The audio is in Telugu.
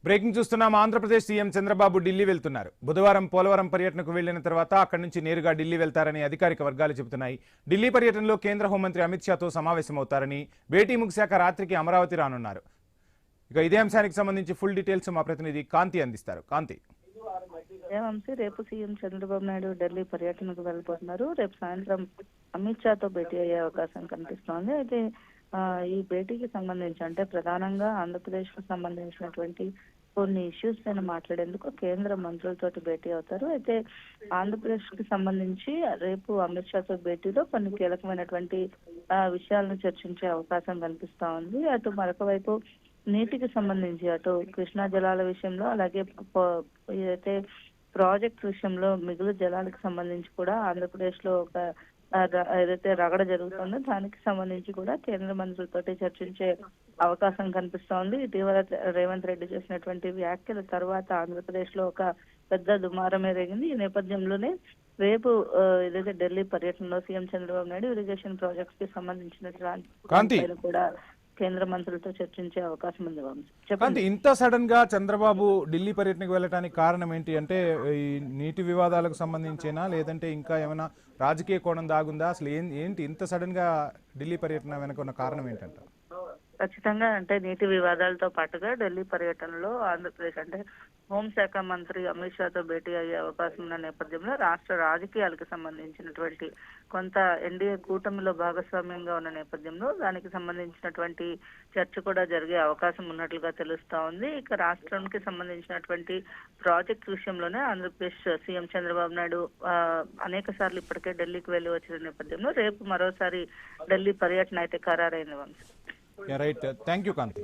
బ్రేకింగ్ చూస్తున్నాం. ఆంధ్రప్రదేశ్ సీఎం చంద్రబాబు ఢిల్లీ వెళ్తున్నారు. బుధవారం పోలవరం పర్యటనకు వెళ్లిన తర్వాత అక్కడి నుంచి నేరుగా ఢిల్లీ వెళ్తారని అధికారిక వర్గాలు చెబుతున్నాయి. ఢిల్లీ పర్యటనలో కేంద్ర హోంమంత్రి అమిత్ షాతో సమావేశమవుతారని, భేటీ ముగిశాక రాత్రికి అమరావతి రానున్నారు. ఇక ఇదే అంశానికి సంబంధించి ఫుల్ డీటెయిల్స్ మా ప్రతినిధి కాంతి అందిస్తారు. కాంతి. రేపు సీఎం చంద్రబాబు నాయుడు ఢిల్లీ పర్యటనకు వెళ్ళిపోతున్నారు. రేపు సాయంత్రం అమిత్ షాతో భేటీ అయ్యే అవకాశం కనిపిస్తోంది. అయితే ఈ భేటీకి సంబంధించి అంటే ప్రధానంగా ఆంధ్రప్రదేశ్ కు సంబంధించినటువంటి కొన్ని ఇష్యూస్ పైన మాట్లాడేందుకు కేంద్ర మంత్రులతోటి భేటీ అవుతారు. అయితే ఆంధ్రప్రదేశ్ కి సంబంధించి రేపు అమిత్ షాతో భేటీలో కొన్ని కీలకమైనటువంటి విషయాలను చర్చించే అవకాశం కనిపిస్తా ఉంది. అటు మరొక వైపు నీటికి సంబంధించి అటు కృష్ణా జలాల విషయంలో అలాగే ఏదైతే ప్రాజెక్ట్ విషయంలో మిగులు జలాలకు సంబంధించి కూడా ఆంధ్రప్రదేశ్ లో ఒక ఏదైతే రగడ జరుగుతుందో దానికి సంబంధించి కూడా కేంద్ర మంత్రులతోటి చర్చించే అవకాశం కనిపిస్తా ఉంది. ఇటీవల రేవంత్ రెడ్డి చేసినటువంటి వ్యాఖ్యల తర్వాత ఆంధ్రప్రదేశ్ లో ఒక పెద్ద దుమారమే రేగింది. ఈ నేపథ్యంలోనే రేపు ఏదైతే ఢిల్లీ పర్యటనలో CM Chandrababu Naidu irrigation projects కి సంబంధించిన కూడా కేంద్ర మంత్రులతో చర్చించే అవకాశం ఉంది. చెప్పండి, ఇంత సడన్ గా చంద్రబాబు ఢిల్లీ పర్యటనకు వెళ్ళడానికి కారణం ఏంటి? అంటే ఈ నీటి వివాదాలకు సంబంధించేనా, లేదంటే ఇంకా ఏమైనా రాజకీయ కోణం దాగుందా? అసలు ఏంటి ఇంత సడన్ గా ఢిల్లీ పర్యటన వెనక ఉన్న కారణం ఏంటంట? ఖచ్చితంగా అంటే నీటి వివాదాలతో పాటుగా ఢిల్లీ పర్యటనలో ఆంధ్రప్రదేశ్ అంటే హోంశాఖ మంత్రి అమిత్ షాతో భేటీ అయ్యే అవకాశం ఉన్న నేపథ్యంలో రాష్ట్ర రాజకీయాలకు సంబంధించినటువంటి కొంత ఎన్డీఏ కూటమిలో భాగస్వామ్యంగా ఉన్న నేపథ్యంలో దానికి సంబంధించినటువంటి చర్చ కూడా జరిగే అవకాశం ఉన్నట్లుగా తెలుస్తా ఉంది. ఇక రాష్ట్రానికి సంబంధించినటువంటి ప్రాజెక్ట్ విషయంలోనే ఆంధ్రప్రదేశ్ సీఎం చంద్రబాబు నాయుడు అనేక సార్లు ఇప్పటికే ఢిల్లీకి వెళ్లి వచ్చిన నేపథ్యంలో రేపు మరోసారి ఢిల్లీ పర్యటన అయితే ఖరారైంది. Right, thank you Kanthi.